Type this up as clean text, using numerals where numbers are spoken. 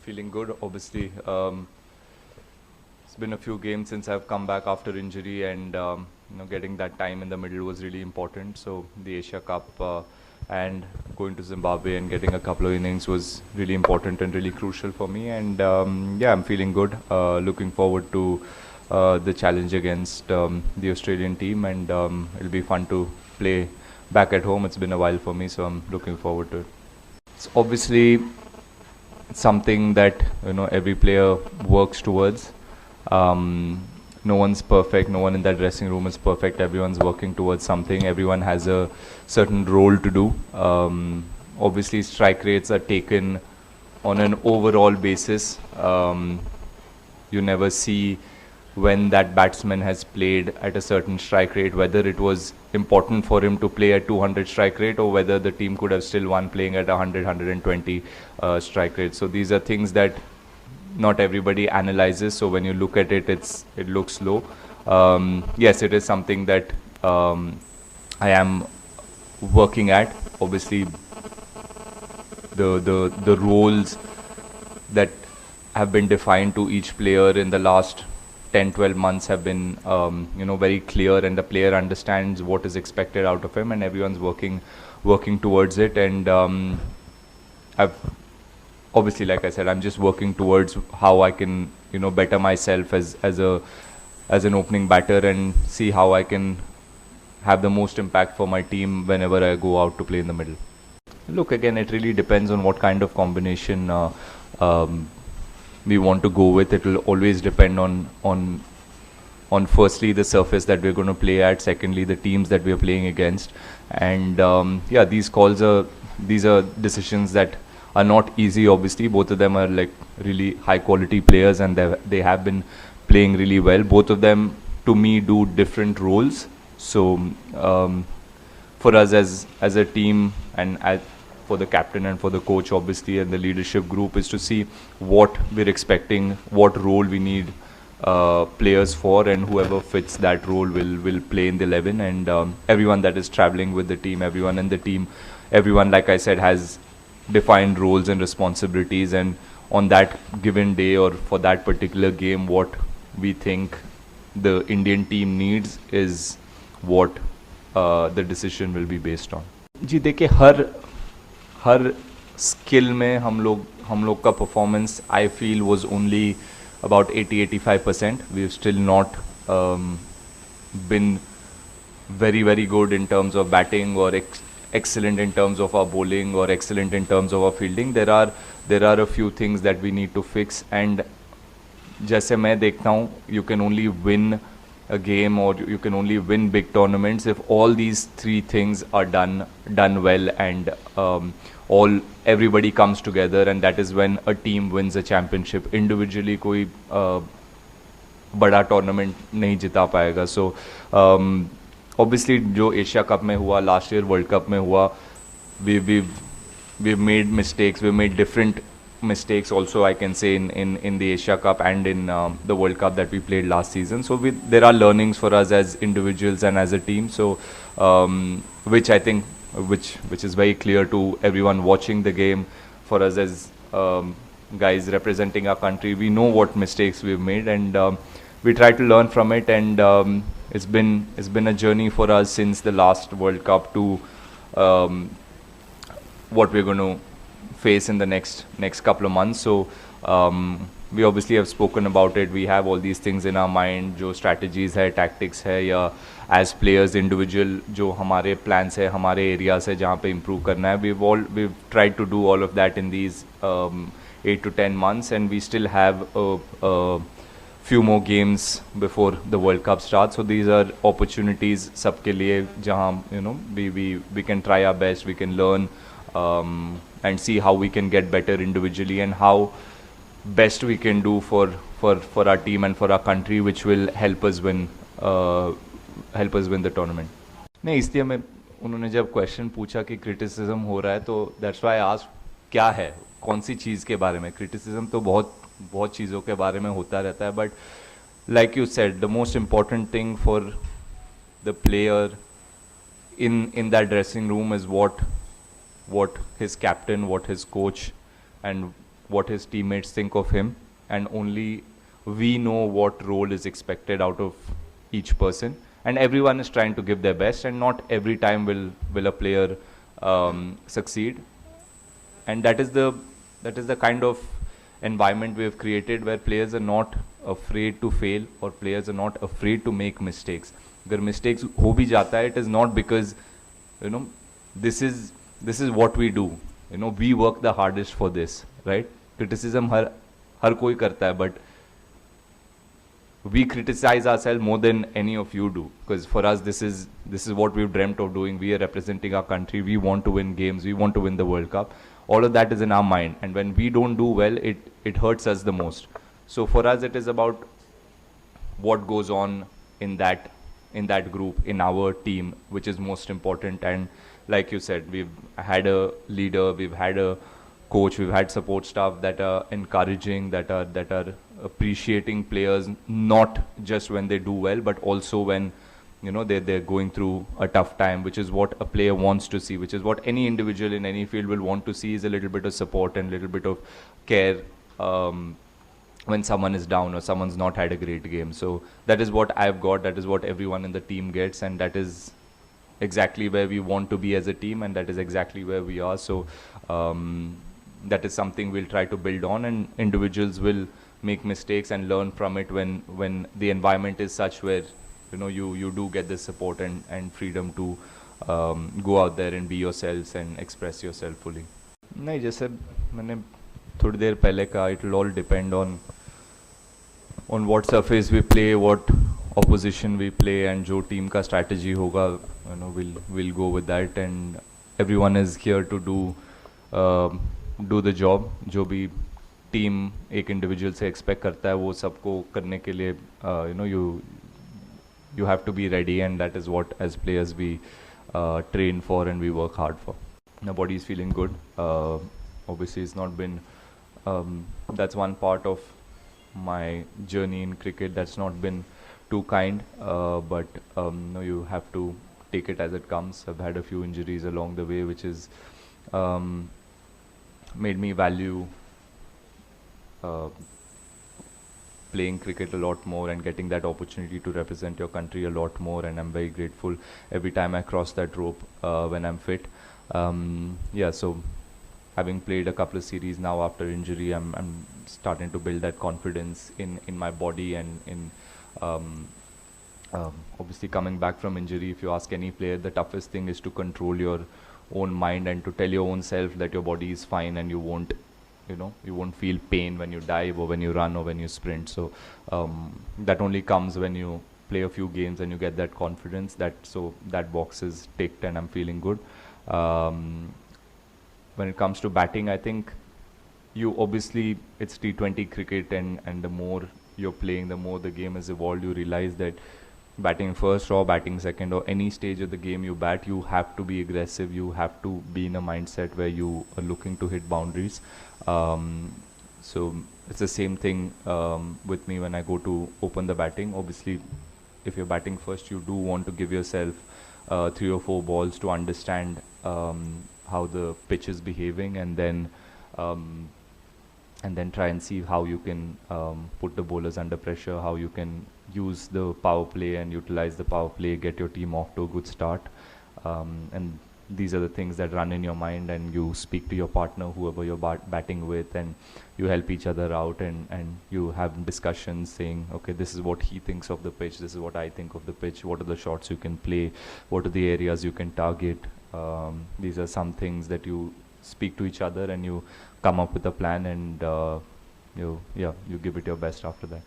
feeling good. Obviously, it's been a few games since I've come back after injury, and getting that time in the middle was really important. So the Asia Cup and going to Zimbabwe and getting a couple of innings was really important and really crucial for me. And yeah, I'm feeling good. Looking forward to the challenge against the Australian team, and it'll be fun to play back at home. It's been a while for me, so I'm looking forward to it. It's obviously something that every player works towards. No one's perfect. No one in that dressing room is perfect. Everyone's working towards something. Everyone has a certain role to do. Obviously, strike rates are taken on an overall basis. You never see when that batsman has played at a certain strike rate, whether it was important for him to play at 200 strike rate or whether the team could have still won playing at 100, 120 strike rate. So these are things that not everybody analyzes. So when you look at it, it looks low. Yes, it is something that I am working at. Obviously, the roles that have been defined to each player in the last 10-12 months have been very clear, and the player understands what is expected out of him, and everyone's working towards it. And I've obviously, like I said, I'm just working towards how I can better myself as an opening batter and see how I can have the most impact for my team whenever I go out to play in the middle. Look, again, it really depends on what kind of combination we want to go with. It will always depend on firstly the surface that we're going to play at, secondly the teams that we're playing against, and yeah, these are decisions that are not easy. Obviously, both of them are like really high quality players, and they have been playing really well. Both of them, to me, do different roles. So for us as a team, and for the captain and for the coach, obviously, and the leadership group, is to see what we're expecting, what role we need players for, and whoever fits that role will play in the 11. And everyone that is traveling with the team, everyone in the team, everyone, like I said, has defined roles and responsibilities, and on that given day or for that particular game, what we think the Indian team needs is what the decision will be based on. जी देखिए, हर skill में हम लोग का performance I feel was only about 80-85%. We've still not been very good in terms of batting, or excellent in terms of our bowling, or excellent in terms of our fielding. There are a few things that we need to fix, and जैसे मैं देखता हूँ, you can only win a game, or you can only win big tournaments if all these three things are done well, and everybody comes together, and that is when a team wins a championship. Individually कोई बड़ा tournament नहीं जिता पाएगा. So obviously जो Asia cup में हुआ, last year world cup में हुआ, we've made mistakes, we've made different mistakes also, I can say, in the Asia Cup and in the World Cup that we played last season. So there are learnings for us as individuals and as a team. So which I think which is very clear to everyone watching the game. For us as guys representing our country, we know what mistakes we've made, and we try to learn from it. And it's been a journey for us since the last World Cup to what we're going to face in the next couple of months. So we obviously have spoken about it. We have all these things in our mind, जो strategies है, tactics है, या as players individual जो हमारे plans है, हमारे areas है जहाँ पे improve करना है. We've tried to do all of that in these 8 to 10 months, and we still have a few more games before the World Cup starts. So these are opportunities सबके लिए जहाँ we can try our best, we can learn and see how we can get better individually, and how best we can do for our team and for our country, which will help us win the tournament. नहीं, इसलिए मैं उन्होंने जब question पूछा कि criticism हो रहा है, तो दैट्स व्हाई आई आस्क्ड क्या है, कौन सी चीज़ के बारे में. क्रिटिसिज्म तो बहुत चीज़ों के बारे में होता रहता है, but like you said, the most important thing for the player in that dressing room is what his captain, what his coach, and what his teammates think of him, and only we know what role is expected out of each person, and everyone is trying to give their best, and not every time will a player succeed. And that is the kind of environment we have created, where players are not afraid to fail, or players are not afraid to make mistakes. अगर mistakes हो भी जाता है, it is not because, you know, this is what we do, you know, we work the hardest for this, right? Criticism हर कोई करता है, but we criticize ourselves more than any of you do, because for us this is what we've dreamt of doing. We are representing our country, we want to win games, we want to win the World Cup. All of that is in our mind, and when we don't do well, it hurts us the most. So for us it is about what goes on in that group, in our team, which is most important. And like you said, we've had a leader, we've had a coach, we've had support staff that are encouraging, that are appreciating players, not just when they do well, but also when, you know, they're going through a tough time, which is what a player wants to see, which is what any individual in any field will want to see, is a little bit of support and a little bit of care when someone is down or someone's not had a great game. So that is what I've got, that is what everyone in the team gets, and that is exactly where we want to be as a team, and that is exactly where we are. So that is something we'll try to build on, and individuals will make mistakes and learn from it when the environment is such where, you know, you do get this support and freedom to go out there and be yourselves and express yourself fully. नहीं, जैसे मैंने थोड़ी देर पहले कहा, it will all depend on what surface we play, what opposition we play, and जो team का strategy होगा, you know, we'll go with that, and everyone is here to do the job. जो भी team एक individual से expect करता है, वो सबको करने के लिए, you know, you have to be ready, and that is what as players we train for and we work hard for. My body is feeling good. Obviously it's not been that's one part of my journey in cricket that's not been too kind, but no, you have to take it as it comes. I've had a few injuries along the way, which is made me value playing cricket a lot more and getting that opportunity to represent your country a lot more, and I'm very grateful every time I cross that rope when I'm fit. Yeah, so having played a couple of series now after injury, I'm starting to build that confidence in my body, and in obviously coming back from injury. If you ask any player, the toughest thing is to control your own mind and to tell your own self that your body is fine, and you won't, you know, you won't feel pain when you dive or when you run or when you sprint. So that only comes when you play a few games and you get that confidence. So that box is ticked and I'm feeling good. When it comes to batting, I think you obviously, it's T20 cricket, and the more you're playing, the more the game has evolved. You realize that batting first or batting second or any stage of the game you bat, you have to be aggressive, you have to be in a mindset where you are looking to hit boundaries. So it's the same thing with me when I go to open the batting. Obviously, if you're batting first, you do want to give yourself 3 or 4 balls to understand how the pitch is behaving, and then try and see how you can put the bowlers under pressure, how you can use the power play and utilize the power play, get your team off to a good start. And these are the things that run in your mind, and you speak to your partner, whoever you're batting with, and you help each other out, and you have discussions saying, okay, this is what he thinks of the pitch, this is what I think of the pitch, what are the shots you can play, what are the areas you can target. These are some things that you speak to each other, and you come up with a plan, and you give it your best after that.